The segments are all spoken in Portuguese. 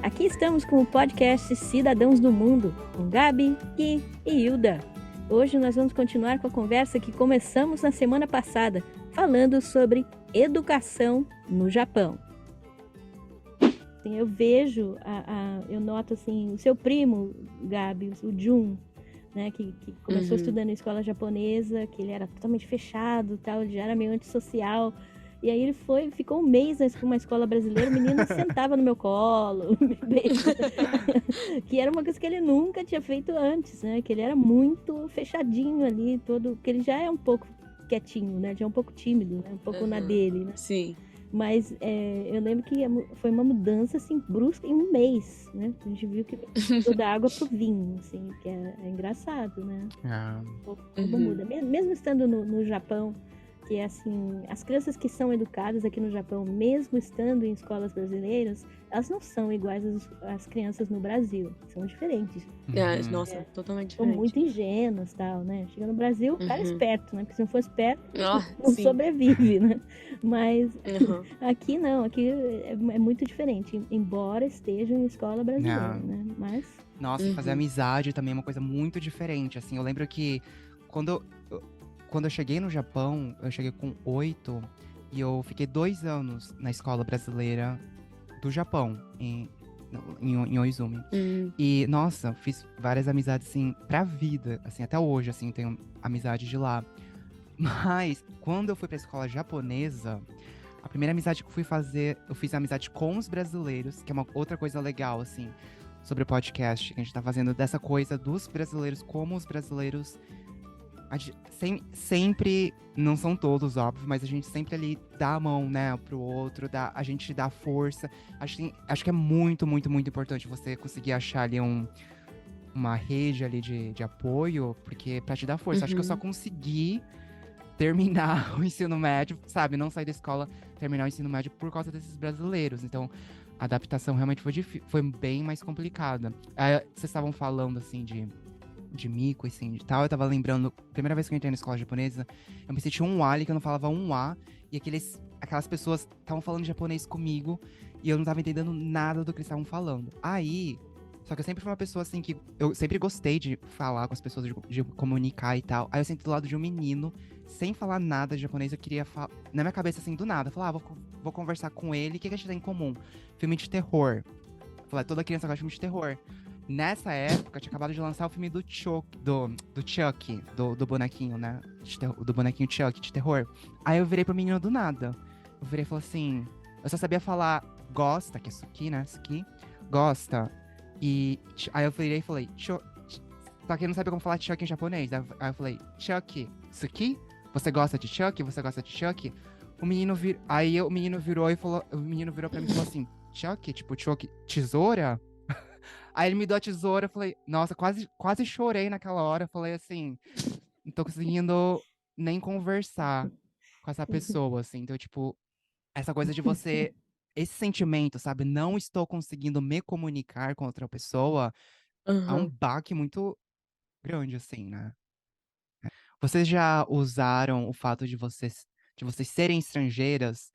Aqui estamos com o podcast Cidadãos do Mundo, com Gabi, Gui e Hilda. Hoje nós vamos continuar com a conversa que começamos na semana passada, falando sobre educação no Japão. Eu vejo, eu noto assim, o seu primo, Gabi, o Jun, né, que começou estudando em escola japonesa, que ele era totalmente fechado, tal, ele já era meio antissocial. E aí ele ficou um mês numa escola brasileira, o menino sentava no meu colo, me beijava. Que era uma coisa que ele nunca tinha feito antes, né? Que ele era muito fechadinho ali, que ele já é um pouco quietinho, né? Já é um pouco tímido, né? Um pouco na dele, né? Sim. Mas eu lembro que foi uma mudança, assim, brusca em um mês, né? A gente viu que toda a água pro vinho, assim, que é engraçado, né? Como muda. Mesmo estando no Japão, que é assim, as crianças que são educadas aqui no Japão, mesmo estando em escolas brasileiras, elas não são iguais às crianças no Brasil, são diferentes. Nossa, totalmente São diferente. muito ingênuas, tal, né? Chega no Brasil, o cara é esperto, né? Porque se não for esperto, não sim. sobrevive, né? Mas aqui não, aqui é muito diferente, embora estejam em escola brasileira, né? Mas... Nossa, fazer amizade também é uma coisa muito diferente, assim. Eu lembro que quando eu cheguei no Japão, eu cheguei com 8 e eu fiquei 2 anos na escola brasileira do Japão, em Oizumi. E, nossa, fiz várias amizades, assim, pra vida, assim, até hoje, assim, tenho amizade de lá. Mas, quando eu fui pra escola japonesa, a primeira amizade que eu fui fazer, eu fiz amizade com os brasileiros, que é uma outra coisa legal, assim, sobre o podcast, que a gente tá fazendo dessa coisa dos brasileiros, como os brasileiros... sempre, não são todos, óbvio, mas a gente sempre ali dá a mão, né, pro outro, a gente dá força. Acho que é muito, muito, muito importante você conseguir achar ali uma rede ali de apoio, porque pra te dar força. Acho que eu só consegui terminar o ensino médio, sabe, não sair da escola, terminar o ensino médio por causa desses brasileiros. Então, a adaptação realmente foi bem mais complicada. Vocês estavam falando, assim, de mico, assim, de tal, eu tava lembrando, primeira vez que eu entrei na escola japonesa, eu me senti um ali, que eu não falava um A, e aquelas pessoas estavam falando japonês comigo, e eu não tava entendendo nada do que eles estavam falando. Aí, só que eu sempre fui uma pessoa, assim, que eu sempre gostei de falar com as pessoas, de comunicar e tal. Aí eu sentei do lado de um menino, sem falar nada de japonês, eu queria falar, na minha cabeça, assim, do nada, falar, vou conversar com ele, o que a gente tem em comum? Filme de terror. Falar, toda criança gosta de filme de terror. Nessa época, tinha acabado de lançar o filme do Chuck, do bonequinho, né? Do bonequinho Chuck, de terror. Aí eu virei pro menino do nada. Eu virei e falei assim... Eu só sabia falar gosta, que é Suki, né? Suki. Gosta. Aí eu virei e falei... Só que eu não sabia como falar Chuck em japonês. Aí eu falei... Chuck, Suki? Você gosta de Chuck? Você gosta de Chuck? Aí o menino virou pra mim e falou assim... Chuck? Tipo, Chuck, tesoura? Aí ele me deu a tesoura, eu falei, nossa, quase chorei naquela hora. Eu falei assim, não tô conseguindo nem conversar com essa pessoa, assim. Então, tipo, essa coisa de você, esse sentimento, sabe? Não estou conseguindo me comunicar com outra pessoa, é um baque muito grande, assim, né? Vocês já usaram o fato de vocês serem estrangeiras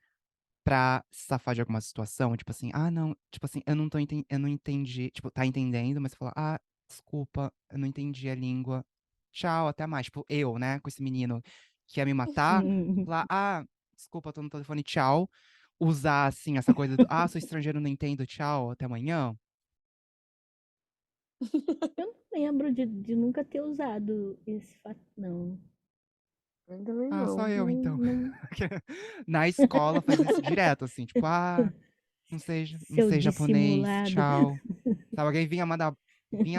pra se safar de alguma situação, tipo assim, não, tipo assim, eu não entendi, tipo, tá entendendo, mas fala, desculpa, eu não entendi a língua, tchau, até mais, tipo, eu, né, com esse menino que ia me matar, falar, desculpa, tô no telefone, tchau, usar, assim, essa coisa do, sou estrangeiro, não entendo, tchau, até amanhã. Eu não lembro de nunca ter usado esse fato, não. Também não. Só eu, então. Na escola faz isso direto, assim, tipo, não sei japonês, tchau. Sabe, alguém vinha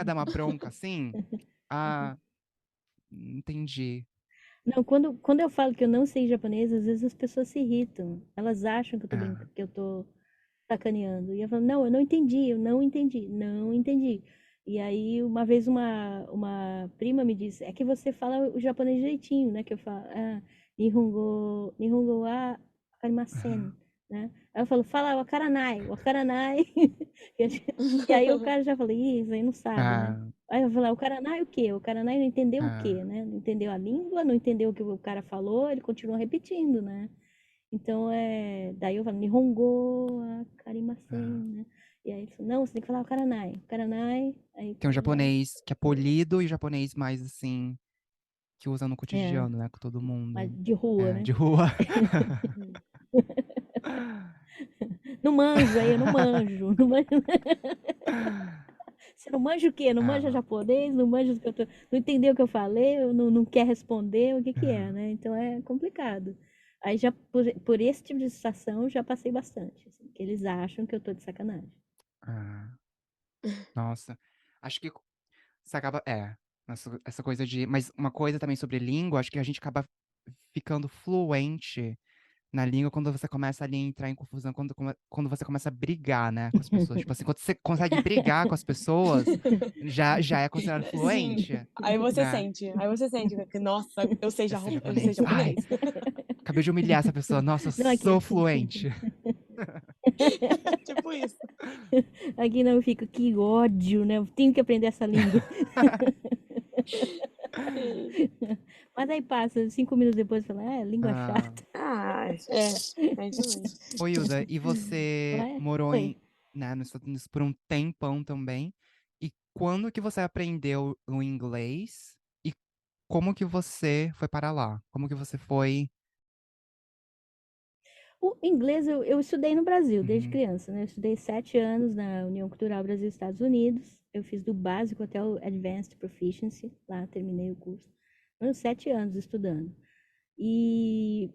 dar uma bronca assim? Entendi. Não, quando eu falo que eu não sei japonês, às vezes as pessoas se irritam. Elas acham que eu tô que eu tô sacaneando. E eu falo, não, eu não entendi, não entendi. E aí, uma vez uma prima me disse, é que você fala o japonês direitinho, né? Que eu falo, Nihongo wa akarimasen, né? Aí eu falo, fala wakaranai. E aí o cara já falou, isso aí não sabe, né? Aí eu falei, o Karanai o quê? O Karanai não entendeu o quê, né? Não entendeu a língua, não entendeu o que o cara falou, ele continua repetindo, né? Então, daí eu falo, Nihongo akarimasen, né? E aí Aí ele falou, não, você tem que falar o Karanai. Karanai. Aí, Tem um né? japonês que é polido e o japonês mais assim, que usa no É, cotidiano, né? Com todo mas mundo. de rua, É, né? de rua. Não manjo, aí eu não manjo. Não manjo. Você não manja o quê? Não manja Ah, japonês? Não manja o que eu tô... Não entendeu o que eu falei? Ou não quer responder? O que que é, ah, né? Então é complicado. Aí já por esse tipo de situação já passei bastante, assim, que eles acham que eu tô de sacanagem. ah. Nossa. Acho que você acaba. É. Essa coisa de. Mas uma coisa também sobre língua, acho que a gente acaba ficando fluente na língua quando você começa ali a entrar em confusão, quando você começa a brigar, né, com as pessoas. Tipo assim, quando você consegue brigar com as pessoas, já é considerado Sim. fluente, né? Aí você sente que, nossa, Eu sei eu sei japonês. Ai, japonês. acabei de humilhar essa pessoa. Nossa, eu Não, aqui, sou fluente. Tipo isso. aqui não fica, que ódio, né? Eu tenho que aprender essa língua. Mas aí passa, 5 minutos depois, fala, língua Ah, chata. Ah, é isso mesmo. Ô, Hilda, e você Ué? morou Oi. né, nos Estados Unidos por um tempão também. E quando que você aprendeu o inglês? E como que você foi para lá? Como que você foi? O inglês eu estudei no Brasil desde Uhum, criança, né? Eu estudei 7 anos na União Cultural Brasil-Estados Unidos. Eu fiz do básico até o Advanced Proficiency, lá terminei o curso. Foram 7 anos estudando. E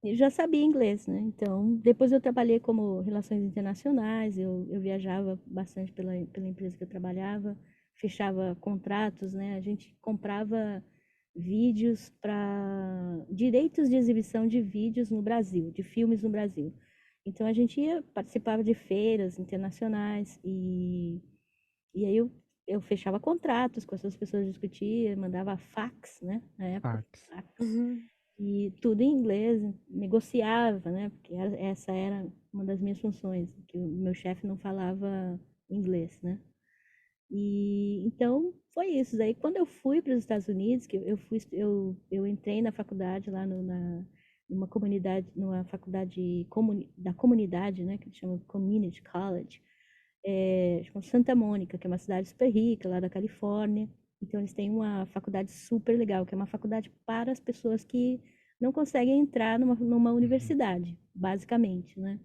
eu já sabia inglês, né? Então, depois eu trabalhei como relações internacionais, eu viajava bastante pela empresa que eu trabalhava, fechava contratos, né? A gente comprava vídeos para direitos de exibição de vídeos no Brasil, de filmes no Brasil. Então a gente participava de feiras internacionais e aí eu fechava contratos com essas pessoas, discutia, mandava fax, né? Na época, Parks. fax. Uhum. E tudo em inglês, negociava, né? Porque essa era uma das minhas funções, que o meu chefe não falava inglês, né? E então foi isso. Daí quando eu fui para os Estados Unidos, que eu entrei na faculdade lá numa comunidade, numa faculdade da comunidade, né? Que chama Community College, chama Santa Mônica, que é uma cidade super rica lá da Califórnia. Então eles têm uma faculdade super legal, que é uma faculdade para as pessoas que não conseguem entrar numa Uhum, universidade, basicamente, né?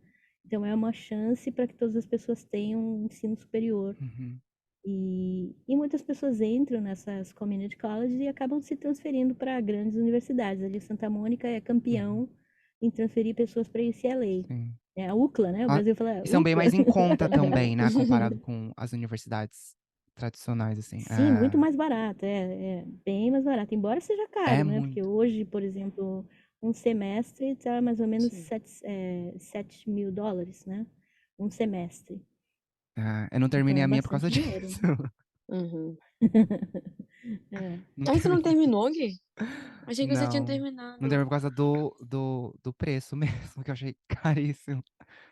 Então é uma chance para que todas as pessoas tenham um ensino superior. uhum, E muitas pessoas entram nessas community colleges e acabam se transferindo para grandes universidades. Ali Santa Mônica é uhum, campeão em transferir pessoas para UCLA. sim. É a UCLA, né? O Ah, Brasil fala e são bem UCLA. mais em conta também, né? Comparado com as universidades tradicionais, assim. Sim, muito mais barato, é bem mais barato, embora seja É caro, né? Porque muito. hoje, por exemplo, um semestre está mais ou menos Sim. 7 mil dólares, né? Um semestre. Eu não Então terminei é a minha por causa bastante disso. dinheiro, né? Uhum. É. Não Aí você não terminei. terminou, Gui? Achei que você tinha Não. Não terminado. terminei por causa do preço mesmo, que eu achei caríssimo.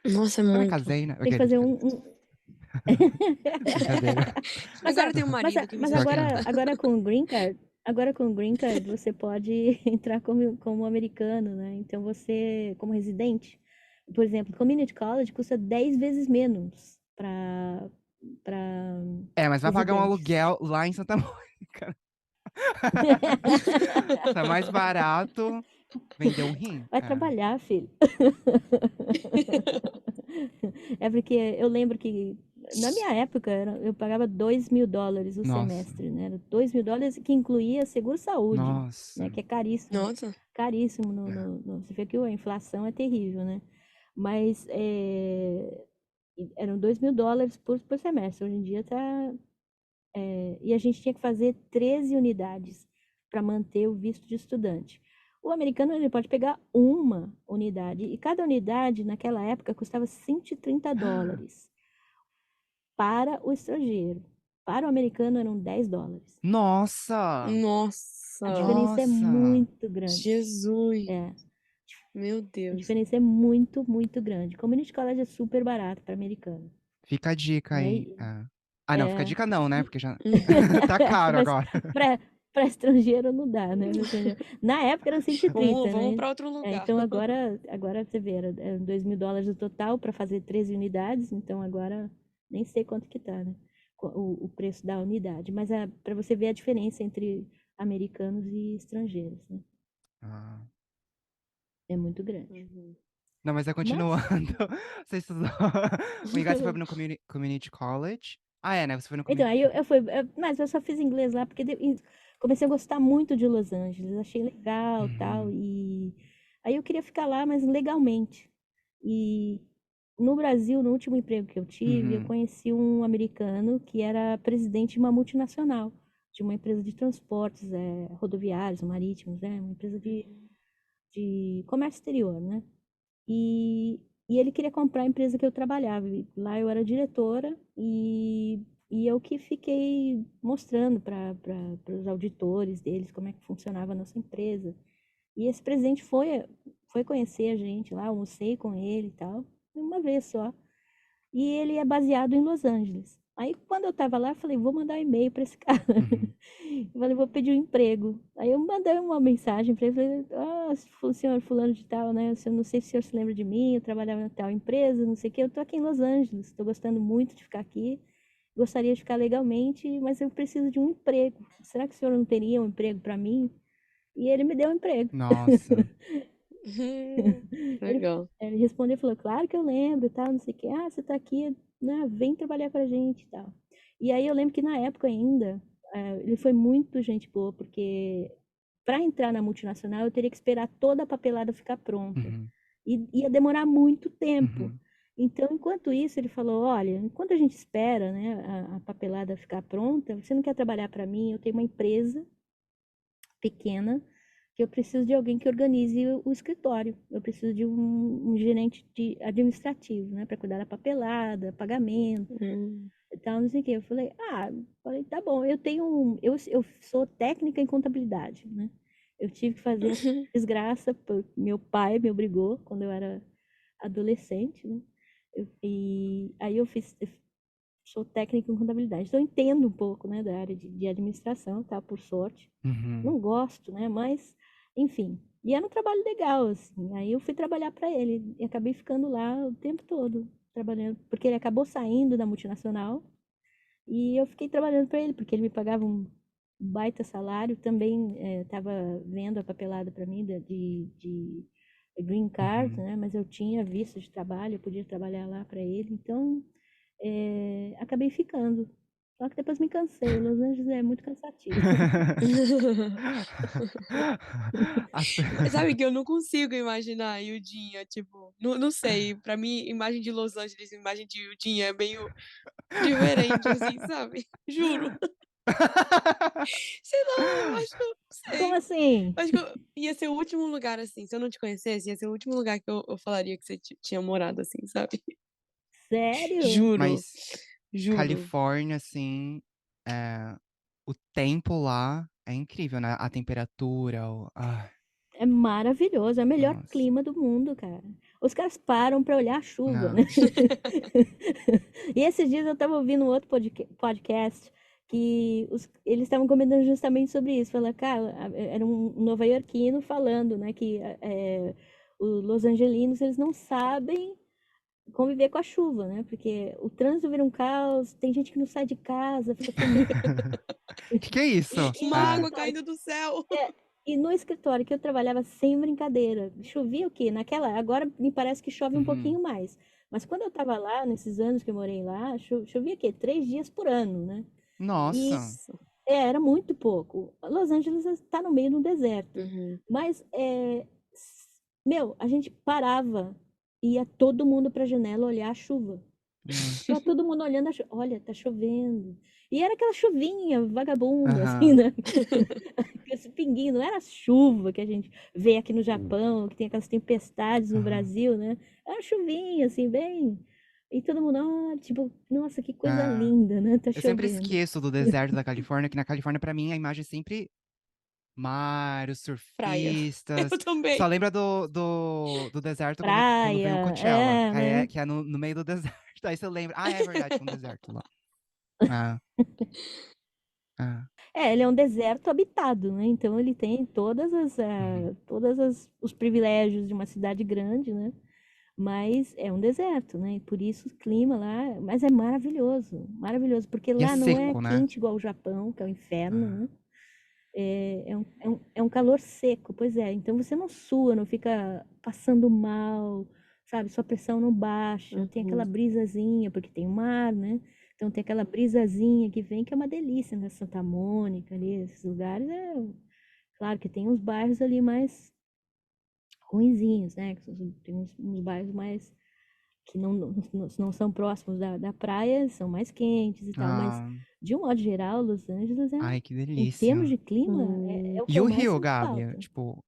Nossa, é Eu me muito. casei, né? Tem que Aquele, fazer brincadeira. Brincadeira. Mas, Agora tem um mas, marido que mas você Pior que não. agora com o Green Card, você pode entrar como americano, né? Então você, como residente, por exemplo, Community College custa 10 vezes menos para Mas vai pagar um residentes. aluguel lá em Santa Mônica. Tá mais barato vender um rim. Vai trabalhar, filho. É porque eu lembro que na minha época eu pagava 2 mil dólares o Nossa, semestre, né? Era 2 mil dólares que incluía seguro-saúde, né? nossa. Que é caríssimo. Nossa. Caríssimo. É. Você vê que a inflação é terrível, né? Mas eram 2 mil dólares por semestre. Hoje em dia tá. E a gente tinha que fazer 13 unidades para manter o visto de estudante. O americano ele pode pegar uma unidade, e cada unidade naquela época custava 130 dólares para o estrangeiro. Para o americano eram 10 dólares. Nossa! A Nossa. diferença é Nossa! muito grande. Jesus. É, Meu a Deus. diferença é muito, muito grande. Community college é super barato para americano, Fica a dica né? aí. Ah, não, fica a dica não, né? E, Porque já tá caro mas agora. para estrangeiro não dá, né? Na época era Vamos, 130, vamos né? para outro lugar. Então agora você vê, era 2 mil dólares o total para fazer 13 unidades, então agora Nem sei quanto que tá, né? O preço da unidade. Mas para você ver a diferença entre americanos e estrangeiros, né? Ah. É muito grande. Uhum. Não, mas Mas, continuando. Você estudou. O inglês você foi no community college? Ah, é, né? Você foi no então, community. aí eu fui, mas eu só fiz inglês lá porque comecei a gostar muito de Los Angeles, achei legal, tal, Uhum. e aí eu queria ficar lá, mas legalmente. E no Brasil, no último emprego que eu tive, eu Uhum. conheci um americano que era presidente de uma multinacional, de uma empresa de transportes, rodoviários, marítimos, né? Uma empresa de comércio exterior, né? E, e ele queria comprar a empresa que eu trabalhava. E lá eu era diretora e eu que fiquei mostrando para os auditores deles como é que funcionava a nossa empresa. E esse presidente foi conhecer a gente lá, almocei com ele e tal, uma vez só. E ele é baseado em Los Angeles. Aí, quando eu tava lá, eu falei, vou mandar um e-mail para esse cara. Uhum. Eu falei, vou pedir um emprego. Aí eu mandei uma mensagem para ele, falei, senhor fulano de tal, né? Eu não sei se o senhor se lembra de mim, eu trabalhava em tal empresa, não sei o quê. Eu tô aqui em Los Angeles, estou gostando muito de ficar aqui. Gostaria de ficar legalmente, mas eu preciso de um emprego. Será que o senhor não teria um emprego para mim? E ele me deu um emprego. Nossa. Ele, Legal. ele respondeu e falou, claro que eu lembro e tal, não sei o que. Ah, você tá aqui, né? Vem trabalhar com a gente e tal. E aí eu lembro que na época ainda, ele foi muito gente boa, porque para entrar na multinacional eu teria que esperar toda a papelada ficar pronta. Uhum. E ia demorar muito tempo. Uhum. Então, enquanto isso, ele falou, olha, enquanto a gente espera, né, a papelada ficar pronta, você não quer trabalhar para mim? Eu tenho uma empresa pequena que eu preciso de alguém que organize o escritório. Eu preciso de um gerente administrativo, né, para cuidar da papelada, pagamento Hum. e tal, não sei o quê. Eu falei, tá bom, eu sou técnica em contabilidade, né? Eu tive que fazer essa desgraça, meu pai me obrigou quando eu era adolescente, né? E aí eu sou técnica em contabilidade, então eu entendo um pouco, né, da área de administração, tá, por sorte. Uhum. Não gosto, né? Mas, enfim. E era um trabalho legal, assim. Aí eu fui trabalhar para ele e acabei ficando lá o tempo todo trabalhando, porque ele acabou saindo da multinacional e eu fiquei trabalhando para ele, porque ele me pagava um baita salário. Também estava vendo a papelada para mim de green card, Uhum. né? Mas eu tinha visto de trabalho, eu podia trabalhar lá para ele. Então, acabei ficando. Só que depois me cansei. Los Angeles é muito cansativo. As pe- Sabe que eu não consigo imaginar a Yudinha, tipo, não sei, pra mim, imagem de Los Angeles, imagem de Yudinha é meio diferente, assim, sabe? Juro. Sei lá, eu acho que eu não Como sei. assim? Eu acho que ia ser o último lugar, assim, se eu não te conhecesse, ia ser o último lugar que eu falaria que você tinha morado, assim, sabe? Sério? Juro, Mas juro. Califórnia, assim, é, o tempo lá é incrível, né? A temperatura, É maravilhoso, é o melhor nossa. clima do mundo, cara. Os caras param para olhar a chuva, né? Não. E esses dias eu estava ouvindo um outro podcast que eles estavam comentando justamente sobre isso. Falando, cara, era um nova-iorquino falando, né, que os los-angelinos eles não sabem conviver com a chuva, né? Porque o trânsito vira um caos, tem gente que não sai de casa, fica com medo. Que é isso? E Uma no É. água escritório caindo do céu. É, e no escritório que eu trabalhava sem brincadeira, chovia o quê? Agora me parece que chove um Uhum. pouquinho mais. Mas quando eu estava lá, nesses anos que eu morei lá, chovia o quê? 3 dias por ano, né? E Nossa. Nossa. era muito pouco. Los Angeles está no meio do deserto. Uhum. Mas, meu, a gente parava, ia todo mundo para a janela olhar a chuva. Nossa. Tava todo mundo olhando olha, tá chovendo. E era aquela chuvinha vagabunda, assim, Aham. né? Esse pinguinho, não era chuva que a gente vê aqui no Japão, que tem aquelas tempestades no Aham. Brasil, né? Era chuvinha, assim, bem. E todo mundo, tipo, nossa, que coisa Ah, linda, né? Tá eu sempre chovendo. esqueço do deserto da Califórnia, que na Califórnia, pra mim, a imagem é sempre mar, os Praia. surfistas. Eu Só também. lembra do deserto quando vem o Praia, Coachella, né? que é no meio do deserto. Aí você lembra. Ah, é verdade, tem um deserto lá. Ah, ah. Ele é um deserto habitado, né? Então ele tem Uhum. os privilégios de uma cidade grande, né? Mas é um deserto, né? E por isso o clima lá, mas é maravilhoso, maravilhoso, porque E é lá não é seco, né? quente igual o Japão, que é o inferno, Ah, né? É um calor seco, pois é. Então você não sua, não fica passando mal, sabe? Sua pressão não baixa, tem aquela Uhum. brisazinha, porque tem o mar, né? Então tem aquela brisazinha que vem, que é uma delícia, né? Santa Mônica ali, esses lugares. Claro que tem uns bairros ali mais ruinzinhos, né? Tem uns bairros mais que não são próximos da praia, são mais quentes e tal, mas ah, de um modo geral, Los Angeles ai, que em termos delícia. de clima, é Hum. o que E eu o mais Rio, sinto Gabi? falta. Tipo,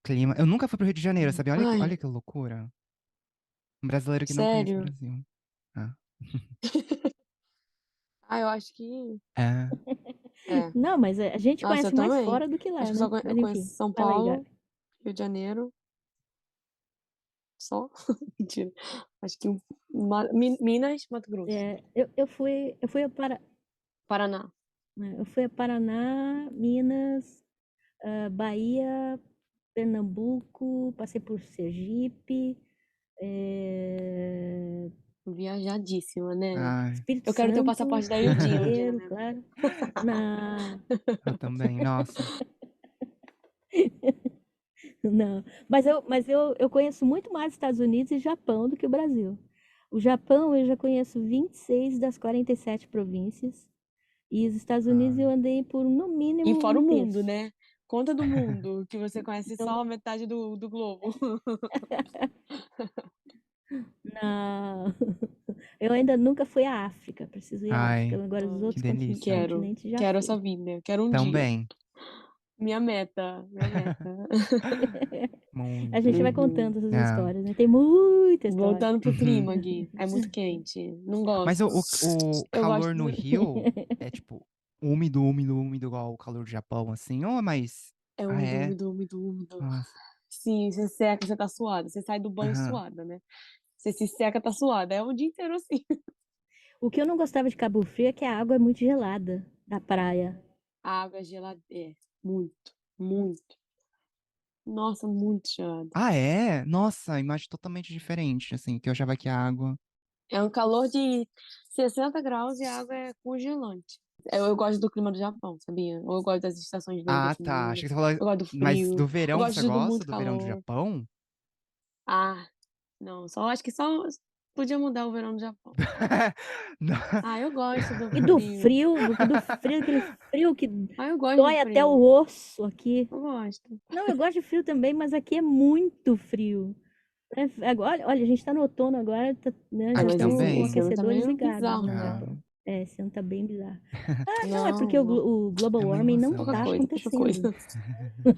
clima. Eu nunca fui pro Rio de Janeiro, sabe? Olha Ai, que loucura. Um brasileiro que não conhece o sério? Brasil. Ah. Ah, eu acho que. É. É. Não, mas a gente Nossa, eu conhece mais também. fora do que Acho lá, que né? eu Mas conheço enfim, São fala aí, Paulo, Gabi. Rio de Janeiro, só. Mentira. Acho que Minas, Mato Grosso. Eu fui Paraná. eu fui a Paraná, Minas, Bahia, Pernambuco, passei por Sergipe, eh, Viajadíssima, né? Ai, Espírito Eu quero ter o Santo, passaporte da Rio de Ildinha um dia na Janeiro, minha vida. claro. Na... eu também. Nossa. Não, mas eu conheço muito mais Estados Unidos e Japão do que o Brasil. O Japão eu já conheço 26 das 47 províncias. E os Estados Unidos eu Ai. andei por no E mínimo fora um o mundo, terço. né? Conta do mundo, que você conhece Então, só a metade do globo. na... eu ainda nunca fui à África, preciso ir à África. Ai, Agora, os que outros delícia. Quero. continentes já Quero essa fui. vida. Quero um dia. Também. Minha meta. Minha meta. A Muito. gente vai Uhum. contando essas É. histórias, né? Tem muita história. Voltando pro Uhum. clima, Gui. É muito quente. Não Mas gosto. o Eu calor gosto no do... Rio é tipo úmido, úmido, úmido, igual o calor do Japão, assim? Ou é mais. É Ah, úmido, é? úmido, úmido, úmido. Nossa. Sim, você seca, você tá suada. Você sai do banho Aham. suada, né? Você se seca, tá suada. É o dia inteiro assim. O que eu não gostava de Cabo Frio é que a água é muito gelada da praia. A água é gelada. É, muito, muito. Nossa, muito gelada. Ah, é? Nossa, a imagem totalmente diferente, assim, que eu achava que a água. É um calor de 60 graus e a água é congelante. Eu gosto do clima do Japão, sabia? Eu gosto das estações verdes Ah, assim do tá. mundo. Achei que você falou. Eu gosto do Mas do frio. Eu verão, gosto você de gosta muito do verão do calor. Japão? Ah, não, só acho que só podia mudar o verão do Japão. Não. Ah, eu gosto do E do frio. frio, aquele frio que Ah, eu gosto de dói até o frio. osso aqui. Eu gosto. Não, eu gosto de frio também, mas aqui é muito frio. Agora, olha, a gente tá no outono agora, né, Ah, já Aqui mas estamos com esse também. ano tá aquecedores meio ligados bizarro no no Ah, Japão. Japão. Esse ano tá bem bizarro. Ah, não, é porque Não, não. o global é uma warming não Pouca invasão. tá coisa, pouca coisa. acontecendo.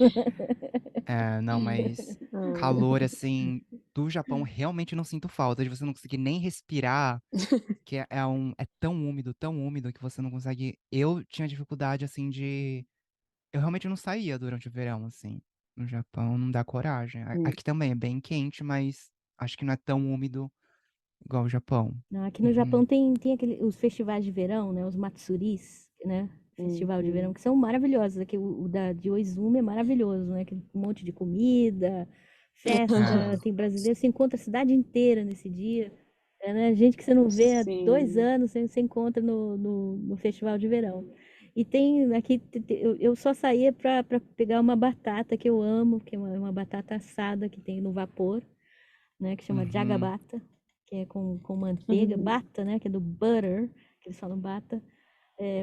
É, não, mas Ah. calor, assim, do Japão, realmente não sinto falta de você não conseguir nem respirar, que é tão úmido que você não consegue. Eu tinha dificuldade, assim, de. Eu realmente não saía durante o verão, assim. No Japão não dá coragem. Hum. Aqui também é bem quente, mas acho que não é tão úmido igual o Japão. Não, aqui no Uhum. Japão tem os festivais de verão, né, os matsuris, né, festival de verão, Uhum. que são maravilhosos. Aqui o de Oizumi é maravilhoso, né, que um monte de comida, festa, Ah, tem brasileiro, você encontra a cidade inteira nesse dia. É, né, gente que você não vê há 2 anos, você encontra no festival de verão. E tem aqui, eu só saía para pegar uma batata que eu amo, que é uma batata assada que tem no vapor, né, que chama uhum. jagabata, que é com manteiga, Uhum. bata, né, que é do butter, que eles falam bata,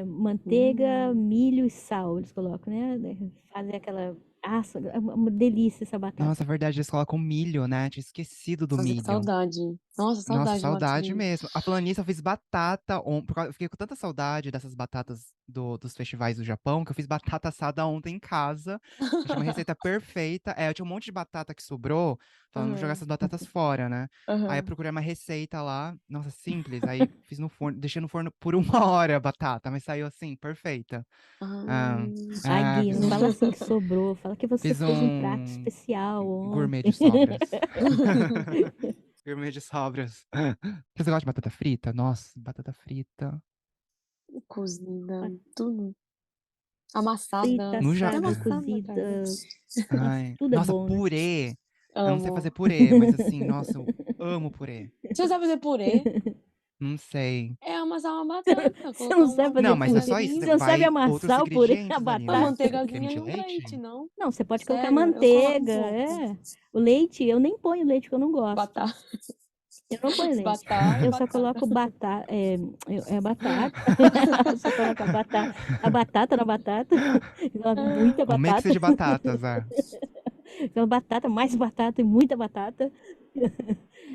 manteiga, Hum. milho e sal, eles colocam, né, fazem aquela, é uma delícia essa Nossa, batata. é verdade, eles colocam milho, né? Tinha esquecido do Nossa, que milho. saudade. Nossa, Nossa, saudade de saudade Matsuri. mesmo. A falando nisso, eu fiz batata eu fiquei com tanta saudade dessas batatas dos festivais do Japão, que eu fiz batata assada ontem em casa. Achei uma receita perfeita. É, eu tinha um monte de batata que sobrou, falando, vou jogar Aham, essas batatas fora, né? Aí eu aham, procurei uma receita lá, nossa, simples. Aí fiz no forno, deixei no forno por uma hora a batata, mas saiu assim, perfeita. Ah, Ai, Gui, não fiz fala assim que sobrou, fala que você fiz fez um prato um especial gourmet de ontem. sobras. Gourmet de sobras. Você gosta de batata frita? Nossa, batata frita. Cozida, tudo. Amassada. Frita, No ja... Até assada, amassada, cara. cozida, Ai, tudo é nossa, bom, né? purê. Eu não sei Amo. fazer purê, mas assim, nossa, eu amo purê. Você sabe fazer purê? Não sei. É amassar uma batata, Você colocar não sabe fazer Não, mas é purê. só isso. Você não sabe Vai outros amassar o purê, a ingredientes ali, Uma né? batata. Creme manteigazinha de no leite, leite? não? Não, você pode colocar Sério, eu coloco um manteiga, pouco. O leite, eu nem ponho leite, porque eu não gosto. Batata. Eu não ponho leite. Batata e Eu só batata. coloco batata, batata. Eu só coloco a batata na batata. Eu coloco muita Um mix batata. de batatas, é. Então, batata, mais batata e muita batata.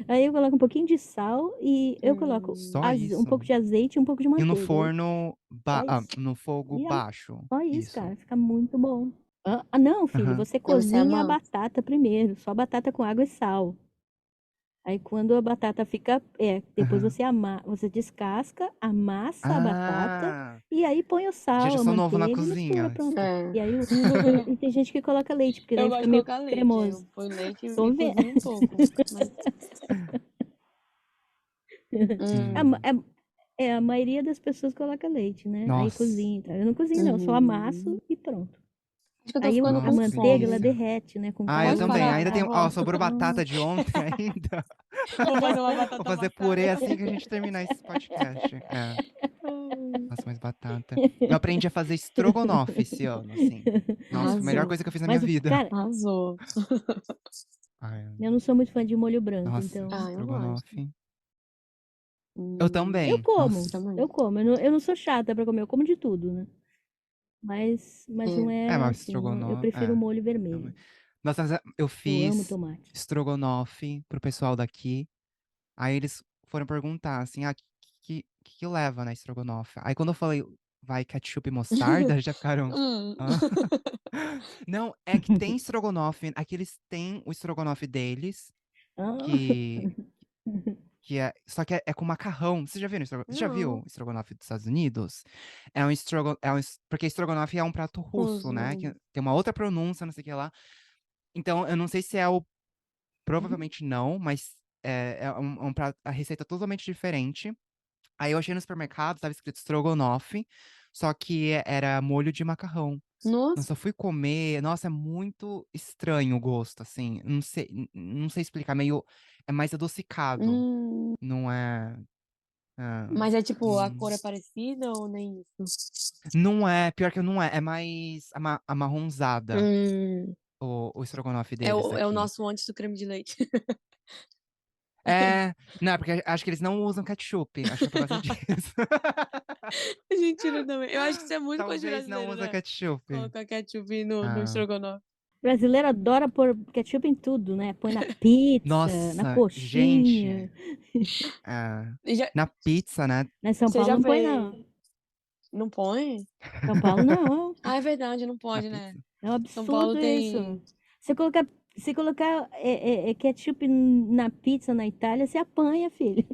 Aí eu coloco um pouquinho de sal e eu coloco Só um isso. pouco de azeite e um pouco de E manteiga. no forno, Só isso. no fogo E baixo. só isso, Isso. cara. Fica muito bom. Não, filho. Aham. Você Você cozinha a ama? batata primeiro. Só batata com água e sal. Aí quando a batata fica, depois Aham. você descasca, amassa a batata Ah, e aí põe o gente, sal, eu a sou novo na manteiga e mistura, cozinha. pronto. É. E aí e tem gente que coloca leite, porque Eu daí gosto fica de meio colocar leite. cremoso. Eu ponho leite Tô e vendo. cozinho um pouco. Mas... A, ma- Hum. a maioria das pessoas coloca leite, né? Aí Nossa. cozinha, tá? Eu não cozinho não, só amasso e pronto. Acho que eu tô Aí ficando a com Nossa, que manteiga ela fome. delícia. derrete, né, com Ah, eu calda. Pode também. parar, Ainda por tem. Ó, favor? sobrou batata de ontem ainda. Vou fazer uma Vou batata fazer amassada. purê assim que a gente terminar esse podcast. É. Ai, Nossa, mais batata. Eu aprendi a fazer estrogonofe esse ano, assim. Nossa, foi a melhor Arrasou. coisa que eu fiz na minha Mas, vida. cara, Arrasou. Ai, eu não sou muito fã de molho branco, nossa, então Ah, eu gosto. estrogonofe. Eu eu também. como, Nossa. Também. eu como. Eu não sou chata pra comer, eu como de tudo, né? Mas não É. É, é mas assim, eu estrogonofe. prefiro o molho Também. vermelho. Nossa, mas eu Eu amo fiz tomate. estrogonofe pro pessoal daqui. Aí eles foram perguntar assim, que leva na estrogonofe? Aí quando eu falei, vai ketchup e mostarda, eles já ficaram. Hum. Hã? Não, é que tem estrogonofe. Aqui eles têm o estrogonofe deles, Ah, que, que é. Só que é com macarrão. Você já viu Você já viu Não. o estrogonofe dos Estados Unidos? Porque estrogonofe é um prato russo, né? Que Russo. tem uma outra pronúncia, não sei o que lá. Então, eu não sei se é o. Provavelmente não, mas é um prato, a receita é totalmente diferente. Aí eu achei no supermercado, tava escrito estrogonofe, só que era molho de macarrão. Eu Nossa. só fui comer, nossa, é muito estranho o gosto, assim. Não sei explicar, meio. É mais adocicado. Hum. Não é. é, Mas é tipo, a hum, cor é parecida ou nem isso? não é, pior que não é. É mais amarronzada Hum. o estrogonofe É deles o aqui. nosso antes do creme de leite. É. Não, é porque acho que eles não usam ketchup. Acho que é por causa disso. Argentina também. Eu acho que isso é muito coisa de Talvez não brasileiro, usa né? ketchup. Colocar ketchup no Ah. estrogonofe. brasileiro adora pôr ketchup em tudo, né? Põe na pizza, na Nossa, coxinha. gente. ah, E já, na pizza, né? Mas São você Paulo já não põe, fez. não. Não põe? São Paulo não. Ah, é verdade, não Na pode, né? pizza? É um São Paulo absurdo isso. tem. Se colocar ketchup na pizza na Itália, você apanha, filho.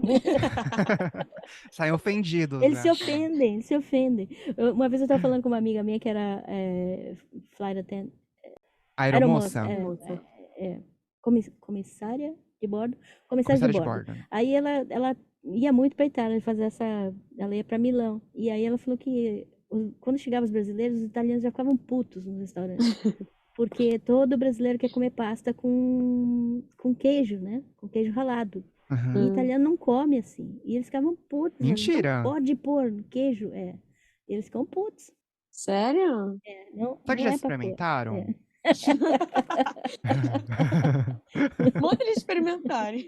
Saem ofendidos, Eles se né? ofendem, eles se ofendem. Uma vez eu estava falando com uma amiga minha que era flight attendant, aeromoça, Aeromoça. Moça. comissária de bordo, comissária de Comissária de bordo. bordo, né? Aí ela ia muito para Itália fazer ela ia para Milão. E aí ela falou que quando chegavam os brasileiros, os italianos já ficavam putos nos restaurantes. Porque todo brasileiro quer comer pasta com queijo, né? Com queijo ralado. E Aham. italiano não come assim. E eles ficavam putos. Não Mentira! pode pôr queijo. E eles ficam putos. Sério? Não, Será que não já é pra pôr. experimentaram? Manda eles experimentarem.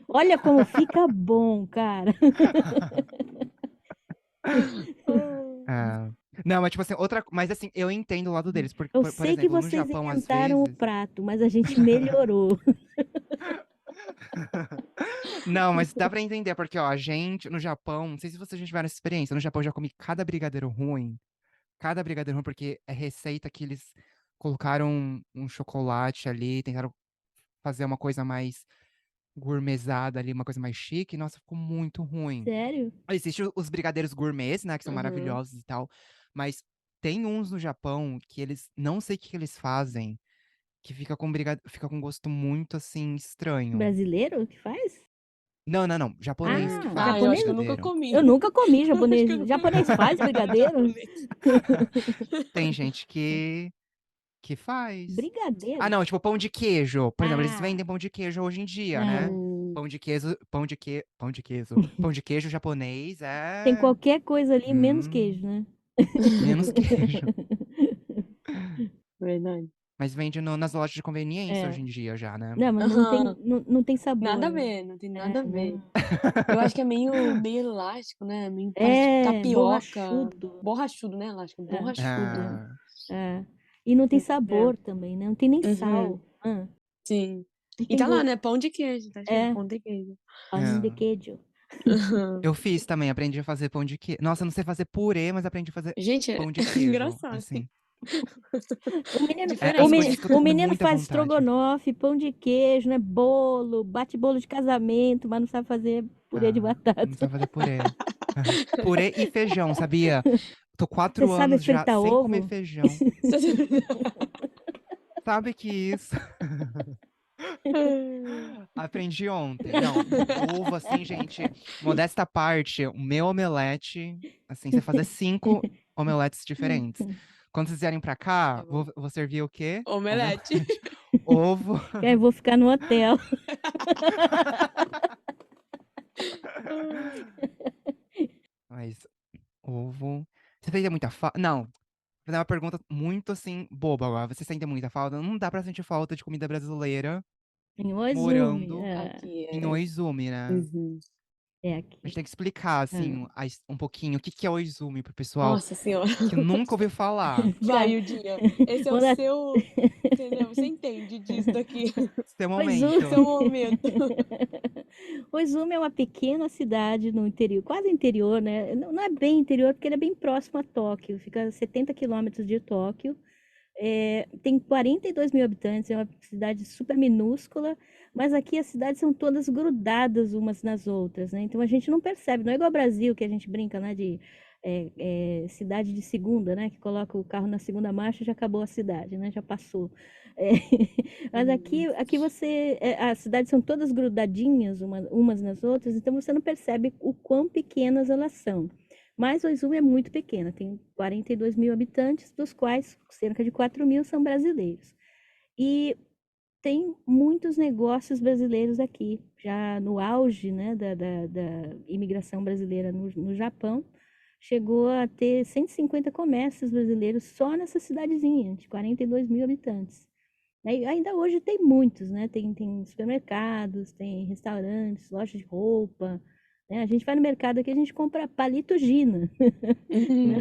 Olha como fica bom, cara. É. Não, mas tipo assim, mas assim, eu entendo o lado deles. Eu Por sei que exemplo, no vocês Japão, às inventaram o vezes. prato, mas a gente melhorou. Não, mas dá pra entender, porque, ó, a gente, no Japão, não sei se vocês já tiveram essa experiência, no Japão eu já comi cada brigadeiro ruim. Cada brigadeiro ruim, porque é receita que eles colocaram um chocolate ali, tentaram fazer uma coisa mais gourmetzada ali, uma coisa mais chique. Nossa, ficou muito ruim. Sério? Existem os brigadeiros gourmets, né, que são Uhum. maravilhosos e tal, mas tem uns no Japão que eles, não sei o que que eles fazem, que fica com gosto muito, assim, estranho. Brasileiro que faz? Não, não, não, japonês que faz Eu o acho Japonês? que eu nunca brigadeiro. comi. Eu nunca comi Eu acho que eu japonês. nunca Japonês comi faz brigadeiro? japonês. Tem gente que faz. Ah, Brigadeiro? não, tipo pão de queijo. Por exemplo, eles Ah, vendem pão de queijo hoje em dia, ah. né? Hum, Pão de queijo, pão de queijo japonês Tem é qualquer coisa ali, menos hum, queijo, né? menos queijo. verdade. Mas vende nas lojas de conveniência É. hoje em dia já, né? Não, mas Aham. não tem sabor, Nada a né? ver, não tem É, nada a ver. não. Eu acho que é meio elástico, né? Meio parece É, tapioca. borrachudo. Borrachudo, né? Elástico, É, borrachudo. Ah, é. E não tem É. sabor também, né? Não tem nem Uhum, sal. Ah, sim. não E tem tá lá, gosto. né? Pão de queijo, tá escrito É, pão de queijo. pão de é. queijo. Aham. Eu fiz também, aprendi a fazer pão de queijo. Nossa, eu não sei fazer purê, mas aprendi a fazer Gente, é pão de queijo, engraçado. assim. O menino, As Diferente. coisas que eu tô o com menino muita faz vontade. estrogonofe, pão de queijo, né? Bolo, bate bolo de casamento, mas não sabe fazer purê de Ah, não batata. sabe fazer purê. Purê e feijão, sabia? Tô Você 4 sabe anos já fritar sem comer ovo? feijão. Sabe que isso? Aprendi ontem. Não, ovo, assim, gente. Modesta à parte, o meu omelete, assim, você fazer 5 omeletes diferentes. Quando vocês vierem pra cá, É bom. vou servir o quê? Omelete. Omelete. Ovo. Aí eu vou ficar no hotel. Mas ovo. Você sente muita falta? Não. Vou fazer uma pergunta muito assim, boba agora. Você sente muita falta? Não dá pra sentir falta de comida brasileira Em Oizumi. morando Aqui em é. Oizumi, né? Uhum. É A gente aqui. tem que explicar, Ah. assim, um pouquinho o que que é Oizumi pro pessoal Nossa senhora. que nunca ouviu falar. Vai, Yudinha. Esse é o Vamos lá. seu. Entendeu? Você entende disso daqui. Seu Oizumi. momento. Seu momento. Oizumi é uma pequena cidade no interior, quase interior, né? Não é bem interior, porque ele é bem próximo a Tóquio, fica a 70 quilômetros de Tóquio. Tem 42 mil habitantes, é uma cidade super minúscula, mas aqui as cidades são todas grudadas umas nas outras, né? Então a gente não percebe, não é igual ao Brasil, que a gente brinca, né, de cidade de segunda, né? Que coloca o carro na segunda marcha e já acabou a cidade, né? Já passou. É, mas Uhum. aqui as cidades são todas grudadinhas umas nas outras, então você não percebe o quão pequenas elas são. Mas Oizumi é muito pequena, tem 42 mil habitantes, dos quais cerca de 4 mil são brasileiros. E tem muitos negócios brasileiros aqui, já no auge, né, da imigração brasileira no Japão, chegou a ter 150 comércios brasileiros só nessa cidadezinha, de 42 mil habitantes. Ainda hoje tem muitos, né? Tem supermercados, tem restaurantes, lojas de roupa, né? A gente vai no mercado aqui, a gente compra palito Gina, né?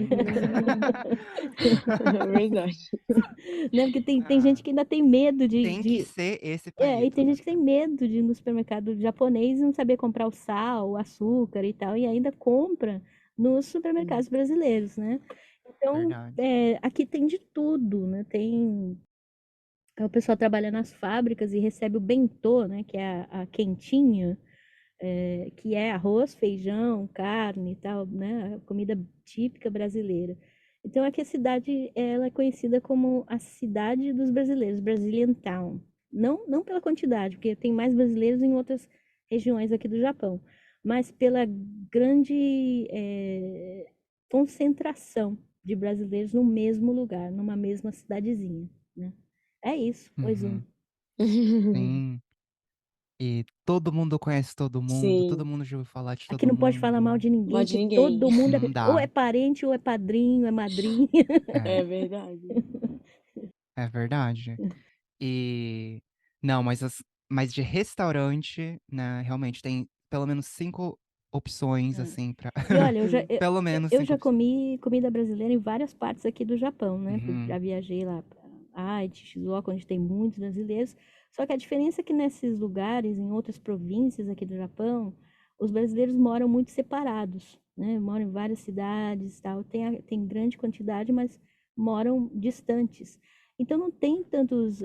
É verdade. Né? Porque tem gente Ah, que ainda tem medo tem que ser esse e palito. tem gente que tem medo de ir no supermercado japonês e não saber comprar o sal, o açúcar e tal, e ainda compra nos supermercados brasileiros, né? Então, Verdade. aqui tem de tudo, né? Tem o pessoal trabalha nas fábricas e recebe o bentô, né? Que é a quentinha, que é arroz, feijão, carne e tal, né? A comida típica brasileira. Então aqui a cidade ela é conhecida como a cidade dos brasileiros, Brazilian Town. Não pela quantidade, porque tem mais brasileiros em outras regiões aqui do Japão, mas pela grande concentração de brasileiros no mesmo lugar, numa mesma cidadezinha, né? É isso, Oizumi. Uhum. Sim. E todo mundo conhece todo Sim, mundo já ouviu falar de Aqui todo não pode falar mal mundo. de ninguém, pode que ninguém. todo mundo Não ou é dá. parente, ou é padrinho, é madrinha. É, É verdade. é verdade. E não, mas de restaurante, né, realmente tem pelo menos 5 opções É. assim para E olha, Hum. pelo menos eu 5 já opções. comi comida brasileira em várias partes aqui do Japão, né? Já Uhum. viajei lá para Aichi, Shizuoka, onde tem muitos brasileiros. Só que a diferença é que nesses lugares, em outras províncias aqui do Japão, os brasileiros moram muito separados, né? Moram em várias cidades, tal. Tem grande quantidade, mas moram distantes. Então não tem tantos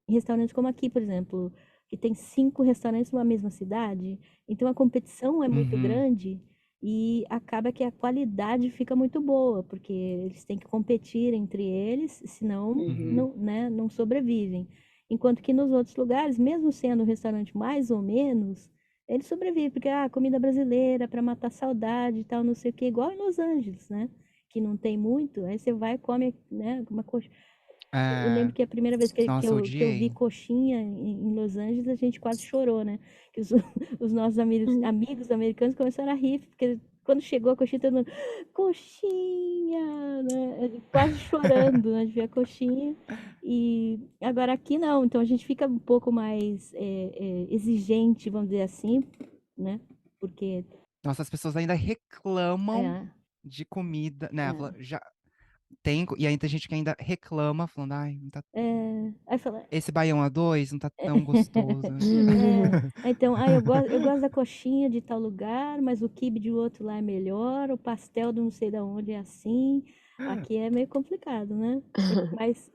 restaurantes como aqui, por exemplo, que tem 5 restaurantes numa mesma cidade. Então a competição é muito Uhum. grande e acaba que a qualidade fica muito boa, porque eles têm que competir entre eles, senão Uhum. Uhum. não, né, não sobrevivem. Enquanto que nos outros lugares, mesmo sendo um restaurante mais ou menos, eles sobrevivem, porque comida brasileira para matar saudade e tal, não sei o que, igual em Los Angeles, né? Que não tem muito, aí você vai e come, né, uma coisa. Eu É, lembro que a primeira vez nossa, eu que eu vi odiei. coxinha em Los Angeles, a gente quase chorou, né? Que os, os nossos amigos americanos começaram a rir, porque quando chegou a coxinha, todo mundo, coxinha, né? Quase chorando, né, de ver a coxinha. E agora aqui não, então a gente fica um pouco mais exigente, vamos dizer assim, né? Porque Nossa, as pessoas ainda reclamam é, de comida, né? é, Já tem, e aí tem gente que ainda reclama, falando, ai, não tá, aí fala, esse baião a dois não tá tão gostoso. então, eu gosto da coxinha de tal lugar, mas o quibe de outro lá é melhor, o pastel do não sei da onde é assim. Aqui é meio complicado, né? Mas,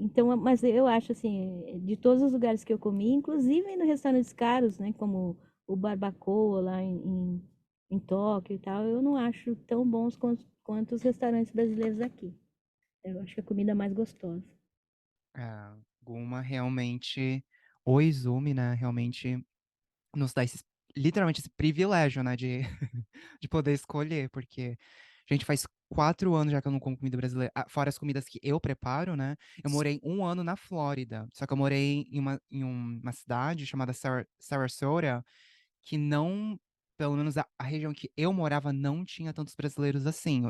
então, mas eu acho assim, de todos os lugares que eu comi, inclusive nos restaurantes caros, né? Como o Barbacoa lá em Tóquio e tal, eu não acho tão bons quanto os restaurantes brasileiros aqui. Eu acho que a comida é mais gostosa. É, Guma realmente, o Izumi, né? Realmente nos dá literalmente esse privilégio, né? De, de poder escolher, porque a gente faz 4 anos já que eu não como comida brasileira, fora as comidas que eu preparo, né? Eu morei 1 ano na Flórida, só que eu morei em uma cidade chamada Sarasota, que não, pelo menos a região que eu morava, não tinha tantos brasileiros assim.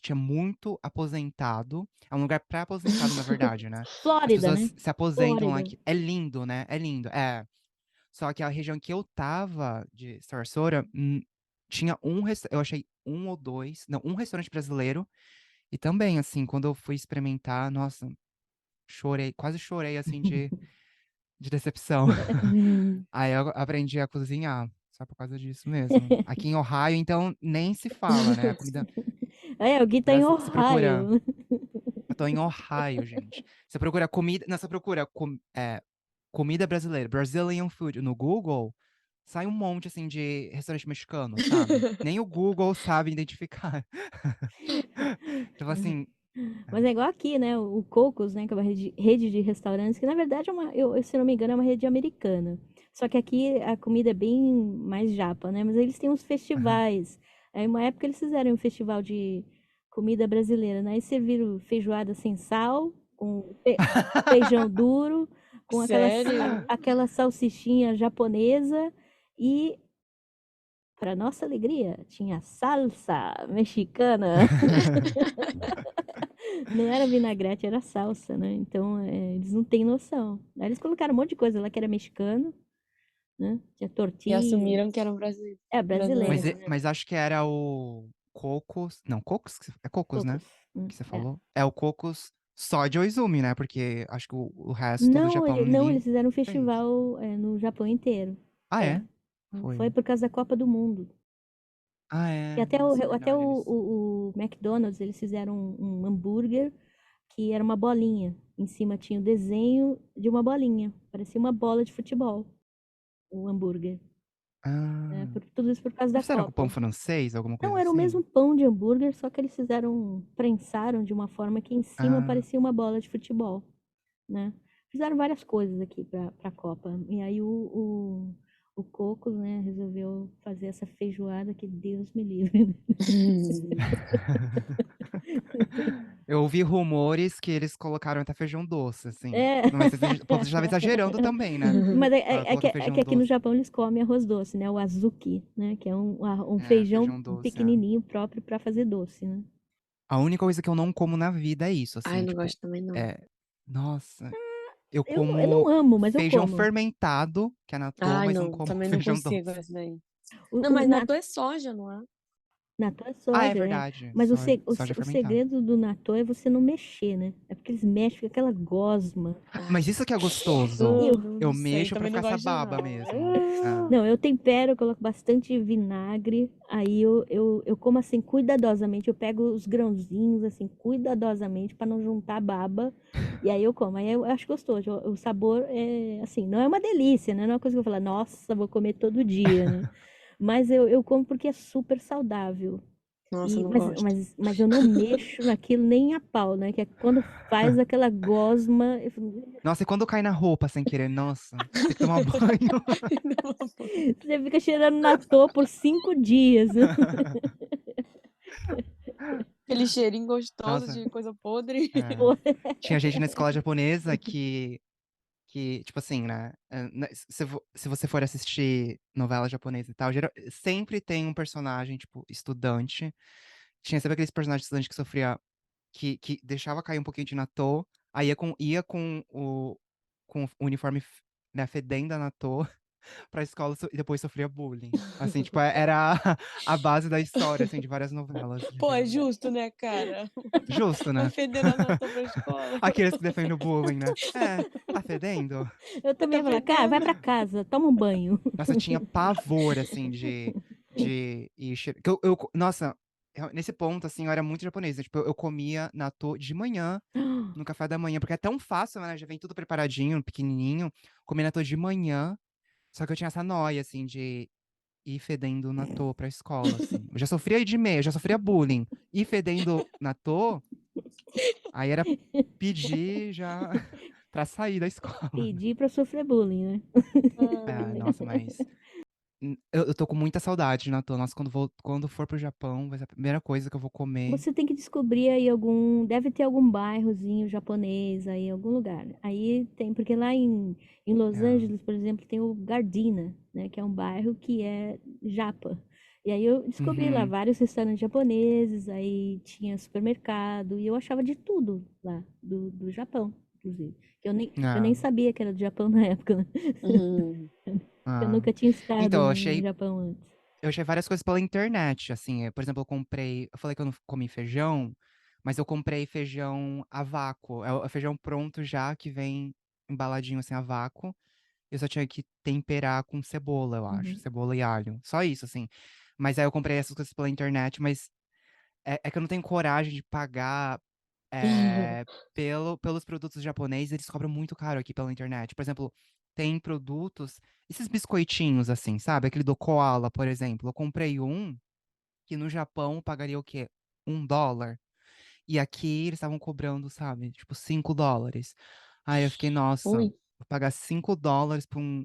Tinha muito aposentado. É um lugar para aposentado, na verdade, né? As Flórida, né? pessoas se aposentam lá. Flórida. É lindo, né? É lindo. É. Só que a região que eu tava, de Sarasota, tinha eu achei um ou dois, não, um restaurante brasileiro. E também, assim, quando eu fui experimentar, nossa, chorei, quase chorei, assim, de decepção. Aí eu aprendi a cozinhar, só por causa disso mesmo. Aqui em Ohio, então, nem se fala, né? A comida É, alguém tá em brasileira. Você procura. Ohio. Eu tô em Ohio, gente. Você procura comida. Não, você procura comida brasileira, Brazilian food, no Google, sai um monte, assim, de restaurante mexicano, sabe? Nem o Google sabe identificar. Então, assim. Mas é igual aqui, né? O Cocos, né? Que é uma rede de restaurantes, que na verdade é se não me engano, é uma rede americana. Só que aqui a comida é bem mais japa, né? Mas eles têm uns Aham. festivais. Aí uma época eles fizeram um festival de comida brasileira, né? E serviram feijoada sem sal, com feijão duro, com Sério? aquela salsichinha japonesa e para nossa alegria, tinha salsa mexicana. Não era vinagrete, era salsa, né? Então, eles não têm noção. Aí eles colocaram um monte de coisa lá que era mexicano, né? Tinha E tortilha. assumiram que eram É, brasileiros. brasileiro. Mas acho que era o Cocos. Não, Cocos? É Cocos, né? Cocos. Que você É. falou? É o Cocos só de Oizumi, né? Porque acho que o resto do Não, Japão não, ninguém eles fizeram um fez. festival no Japão inteiro. Ah, É. é? Foi Foi. por causa da Copa do Mundo. Ah, E é. até Nossa, até verdade. Eles. o McDonald's, eles fizeram um hambúrguer que era uma bolinha. Em cima tinha o desenho de uma bolinha. Parecia uma bola de futebol, o hambúrguer. Né? Ah. Tudo isso por causa Não da fizeram com pão Copa. francês, alguma Não, coisa era o mesmo assim? pão de hambúrguer, só que eles prensaram de uma forma que em cima Ah. parecia uma bola de futebol, né? Fizeram várias coisas aqui pra Copa. E aí o Cocos, né, resolveu fazer essa feijoada que Deus me livre. Eu ouvi rumores que eles colocaram até feijão doce, assim. É. Mas o povo já estava exagerando também, né? Mas Pra colocar é feijão que aqui no doce. Japão eles comem arroz doce, né? O azuki, né? Que é um É, feijão feijão doce, é. pequenininho próprio para fazer doce, né? A única coisa que eu não como na vida é isso, Ai, assim, não tipo, gosto também, não. é, nossa, eu Eu não como amo, mas eu feijão como. fermentado, que é natô, Ai, mas não não, como também não feijão consigo doce. esse daí. O, Não, o, mas na- natô é soja, não é? Natô é Ah, é soja, é. verdade, Mas soja o fermentada. segredo do natô é você não mexer, né? É porque eles mexem, fica aquela gosma. Mas Ai, isso que é gostoso. Eu, não Eu sei, mexo pra também ficar não essa gosto, baba não. mesmo. Ah. não, eu tempero, eu coloco bastante vinagre, aí eu como assim, cuidadosamente, eu pego os grãozinhos, assim, cuidadosamente, para não juntar baba, e aí eu como. Aí eu acho gostoso, o sabor é, assim, não é uma delícia, né? Não é uma coisa que eu vou falar, nossa, vou comer todo dia, né? Mas eu como porque é super saudável. Nossa, não gosto. Mas eu não mexo naquilo nem a pau, né? Que é quando faz aquela gosma. Nossa, e quando cai na roupa sem querer? Nossa, tem que tomar banho. Você fica cheirando natô por 5 dias. Aquele cheirinho gostoso Nossa, de coisa podre. tinha gente na escola japonesa tipo assim, né? Se você for assistir novela japonesa e tal, sempre tem um personagem, tipo, estudante. Tinha sempre aqueles personagens estudantes que sofria, que deixava cair um pouquinho de natô, aí com o uniforme, né, fedendo a natô pra escola e depois sofria bullying. Assim, tipo, era a base da história, assim, de várias novelas. Pô, é justo, né, cara? Justo, Vai né? fedendo a nata pra escola. Aqueles que defendem o bullying, né? Tá fedendo? Eu também Tá ia falar, cara, vai fedendo. pra casa, toma um banho. Nossa, eu tinha pavor, assim, de ir que nossa, nesse ponto, assim, eu era muito japonesa. Tipo, eu comia natô de manhã, no café da manhã, porque é tão fácil, né? Já vem tudo preparadinho, pequenininho. Comer natô de manhã. Só que eu tinha essa noia, assim, de ir fedendo natô pra escola, assim. Eu já sofria de meia, eu já sofria bullying. Ir fedendo natô, aí era pedir já pra sair da escola, né? Pedir pra sofrer bullying, né? Nossa, mas eu tô com muita saudade de natô. Nossa, quando for pro Japão, vai ser a primeira coisa que eu vou comer. Você tem que descobrir aí deve ter algum bairrozinho japonês aí, em algum lugar. Aí tem, porque lá em Los Ah, Angeles, por exemplo, tem o Gardena, né, que é um bairro que é japa. E aí eu descobri lá uhum, vários restaurantes japoneses, aí tinha supermercado, e eu achava de tudo lá, do Japão, inclusive. Eu nem ah, sabia que era do Japão na época, né? Uhum. Eu ah. nunca tinha estado Então, no Japão antes. eu achei várias coisas pela internet, assim. Por exemplo, eu falei que eu não comi feijão, mas eu comprei feijão a vácuo. É o feijão pronto já, que vem embaladinho, assim, a vácuo. Eu só tinha que temperar com cebola, eu acho. Uhum. Cebola e alho. Só isso, assim. Mas aí eu comprei essas coisas pela internet, mas é que eu não tenho coragem de pagar pelos produtos japoneses. Eles cobram muito caro aqui pela internet. Por exemplo, tem produtos, esses biscoitinhos, assim, sabe? Aquele do Koala, por exemplo. Eu comprei um que no Japão eu pagaria o quê? $1. E aqui eles estavam cobrando, sabe? Tipo, $5. Aí eu fiquei, nossa, Ui. vou pagar $5 por um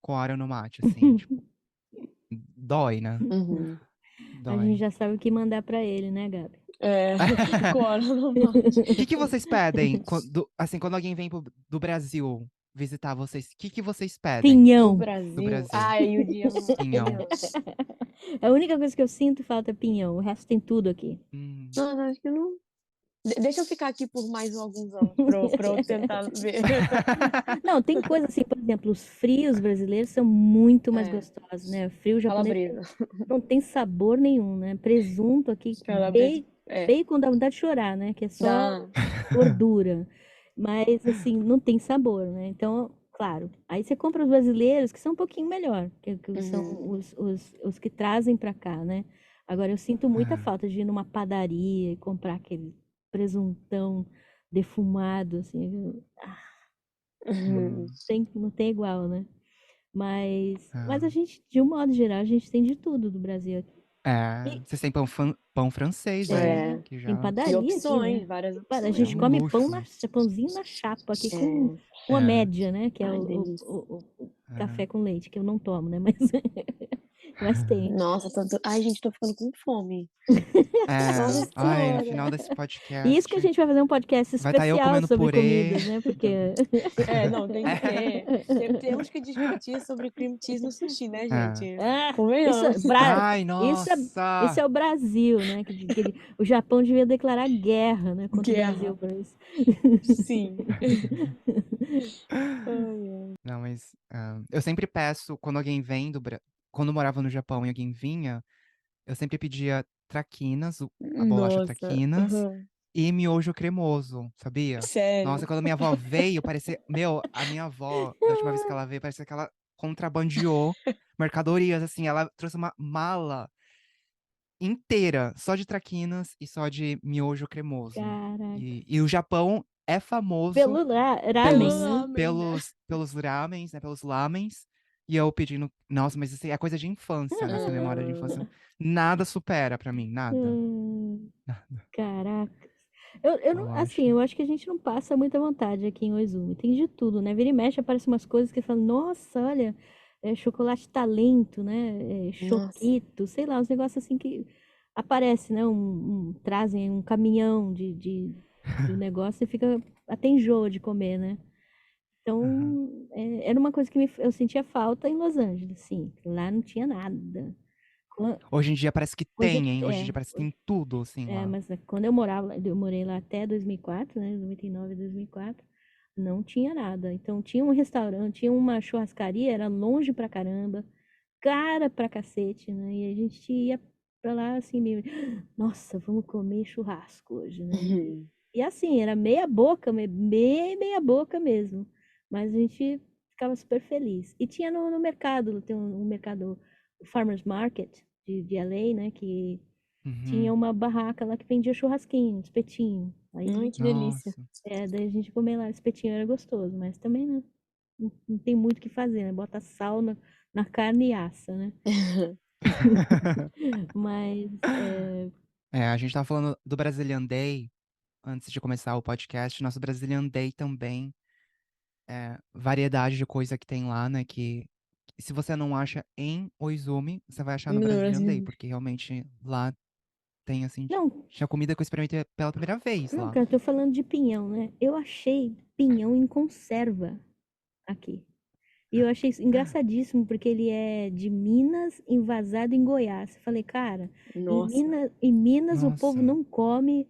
Koala no mate, assim. Tipo, dói, né? Uhum. A gente Dói. já sabe o que mandar pra ele, né, Gabi? É, cora no mate. O que que vocês pedem assim, quando alguém vem do Brasil visitar vocês? O que que vocês pedem Do Pinhão. do Brasil. Brasil? Ai, o dia não. Pinhão. A única coisa que eu sinto falta é pinhão. O resto tem tudo aqui. Hum. Não, acho que não. Deixa eu ficar aqui por mais alguns anos pra eu tentar ver. Não, tem coisa assim, por exemplo, os frios brasileiros são muito mais É, gostosos, né? O frio japonês calabresa. não tem sabor nenhum, né? Presunto aqui, Calabresa. É, bacon dá vontade de chorar, né? Que é só dá. gordura. Mas, assim, não tem sabor, né? Então, claro. Aí você compra os brasileiros, que são um pouquinho melhor, que Uhum. são os que trazem pra cá, né? Agora, eu sinto muita É, falta de ir numa padaria e comprar aquele presuntão defumado, assim. Uhum. hum, Não tem igual, né? Mas a é. gente, de um modo geral, a gente tem de tudo do Brasil aqui. E Vocês têm pão francês aí, É. que tem já E padaria aqui, né? opções, várias A é gente opções. um come luxo. pãozinho na chapa aqui com É. uma É, média, né? Que é Ai, delícia. o café é. com leite, que eu não tomo, né? Mas tem. Nossa, tanto. Ai, gente, tô ficando com fome. É. Nossa Ai, no senhora. final desse E isso que a podcast, gente vai fazer um podcast vai estar eu especial comendo sobre purê. comidas, né? Porque É, não, tem que ter. Temos que discutir sobre cream cheese no sushi, né, É. gente? Ah, isso, Convenhamos. Ai, isso, isso nossa! é o Brasil, né? O Japão devia declarar guerra, né, contra o Brasil Guerra. por isso. Sim. Ai, ai. Não, mas eu sempre peço, quando alguém vem quando eu morava no Japão e alguém vinha, eu sempre pedia traquinas, a bolacha Nossa. traquinas, Uhum. e miojo cremoso, sabia? Nossa, Sério. quando minha avó veio, parecia. Meu, a minha avó, da última vez que ela veio, parecia que ela contrabandeou mercadorias, assim. Ela trouxe uma mala inteira só de traquinas e só de miojo cremoso. Caraca. E o Japão é famoso Pelo Pelo ramen, pelos, né? lamen, né? pelos ramens, né? Pelos lamens. E eu pedindo. Nossa, mas isso aí é coisa de infância, né? Essa memória de infância. Hum. Nada supera pra mim, nada. Hum, Nada. caraca. Eu não, Eu assim, acho. eu acho que a gente não passa muita vontade aqui em Oizumi. Tem de tudo, né? Vira e mexe, aparecem umas coisas que falam, nossa, olha, chocolate talento, né? Nossa. Choquito, sei lá, uns negócios assim que. aparece, né? Trazem um caminhão do negócio e fica até enjoa de comer, né? Então, era uma coisa que eu sentia falta em Los Angeles, sim. Lá não tinha nada. Hoje em dia parece que Hoje, tem, hein? Hoje em dia parece que tem tudo, assim, lá. mas quando eu morava, eu morei lá até 2004, né? 99 a 2004, não tinha nada. Então, tinha um restaurante, tinha uma churrascaria, era longe pra caramba, cara pra cacete, né? E a gente ia pra lá assim, meio, nossa, vamos comer churrasco hoje, né? E assim, era meia boca, meia boca mesmo. Mas a gente ficava super feliz. E tinha no mercado, tem um mercado, o Farmers Market de LA, né? Que tinha Uhum. uma barraca lá que vendia churrasquinho, espetinho. Aí, Ai, que delícia. Nossa. daí a gente comia lá, espetinho era gostoso, mas também não tem muito o que fazer, né? Bota sal na carne e assa, né? Mas, A gente tava falando do Brazilian Day antes de começar o podcast. Nosso Brazilian Day também variedade de coisa que tem lá, né? Que se você não acha em Oizumi, você vai achar no No Brazilian Day, Brasil. porque realmente lá tem assim. não, Tinha comida que eu experimentei pela primeira vez não, lá. cara, eu tô falando de pinhão, né? Eu achei pinhão em conserva aqui. E eu achei isso engraçadíssimo, porque ele é de Minas, envasado em Goiás. Eu falei, cara, Nossa. Em Minas o povo Nossa. não come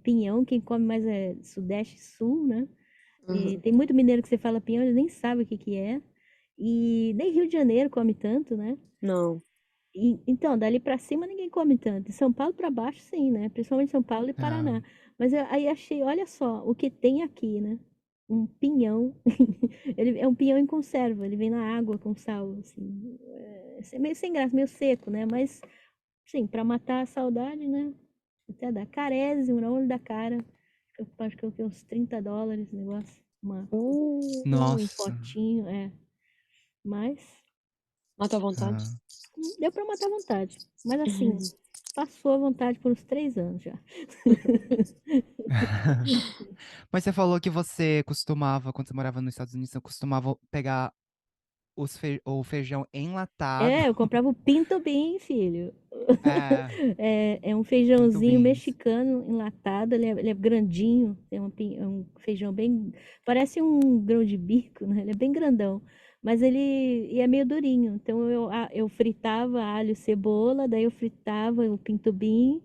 pinhão, quem come mais é Sudeste e Sul, né? E Uhum. tem muito mineiro que você fala pinhão, ele nem sabe o que que é. E nem Rio de Janeiro come tanto, né? Não. Então, dali pra cima ninguém come tanto. Em São Paulo pra baixo, sim, né? Principalmente São Paulo e Paraná. É. Mas aí achei, olha só, o que tem aqui, né? Um pinhão. Ele é um pinhão em conserva, ele vem na água com sal, assim. É meio sem graça, meio seco, né? Mas, sim, pra matar a saudade, né? Até dá carésimo no olho da cara. Eu acho que eu tenho uns $30 o negócio. Um Nossa. potinho, Mas Mata à vontade. Ah. deu pra matar a vontade. Mas assim, passou a vontade por uns 3 anos já. Mas você falou que você costumava, quando você morava nos Estados Unidos, você costumava pegar o feijão enlatado. Eu comprava o Pinto Bean, filho. É, É um pinto feijãozinho beans. mexicano enlatado, ele é grandinho, é um feijão bem. Parece um grão de bico, né? Ele é bem grandão. Mas e é meio durinho. Então eu fritava alho e cebola, daí eu fritava o pinto bean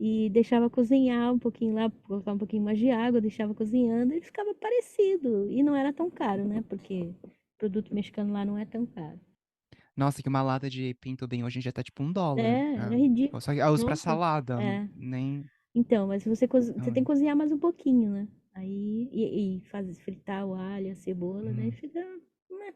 e deixava cozinhar um pouquinho lá, colocava um pouquinho mais de água, deixava cozinhando e ficava parecido. E não era tão caro, né? Porque produto mexicano lá não é tão caro. Nossa, que uma lata de pinto bean hoje em dia tá tipo $1. Era ridículo. Só que eu uso pra Nossa, salada, é. nem. Então, mas você tem que Ai. cozinhar mais um pouquinho, né? Aí, fritar o alho, a cebola, daí Uhum. fica, né,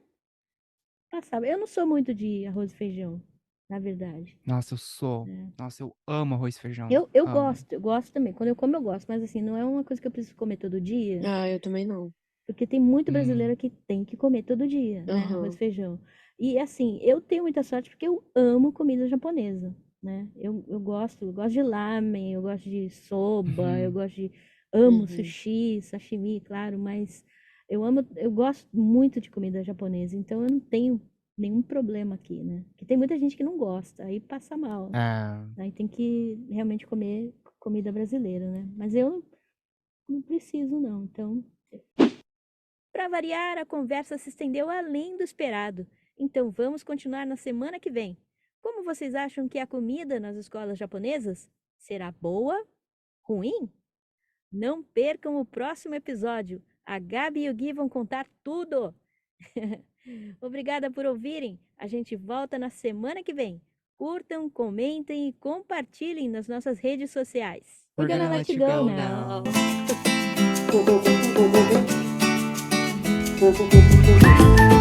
passável. Eu não sou muito de arroz e feijão, na verdade. Nossa, eu sou. Né? Nossa, eu amo arroz e feijão. Eu Amo. gosto também. Quando eu como, eu gosto. Mas assim, não é uma coisa que eu preciso comer todo dia. Ah, eu também não. Porque tem muito Hum. brasileiro que tem que comer todo dia, né? Arroz e Aham. feijão. E assim, eu tenho muita sorte porque eu amo comida japonesa, né? Eu gosto de lamen, eu gosto de soba, Uhum. amo Uhum. sushi, sashimi, claro, mas eu gosto muito de comida japonesa, então eu não tenho nenhum problema aqui, né? Porque tem muita gente que não gosta, aí passa mal. É. Aí tem que realmente comer comida brasileira, né? Mas eu não preciso, não. Então, para variar, a conversa se estendeu além do esperado. Então vamos continuar na semana que vem. Como vocês acham que é a comida nas escolas japonesas? Será boa? Ruim? Não percam o próximo episódio. A Gabi e o Gui vão contar tudo. Obrigada por ouvirem. A gente volta na semana que vem. Curtam, comentem e compartilhem nas nossas redes sociais. We're gonna let you go now. Now.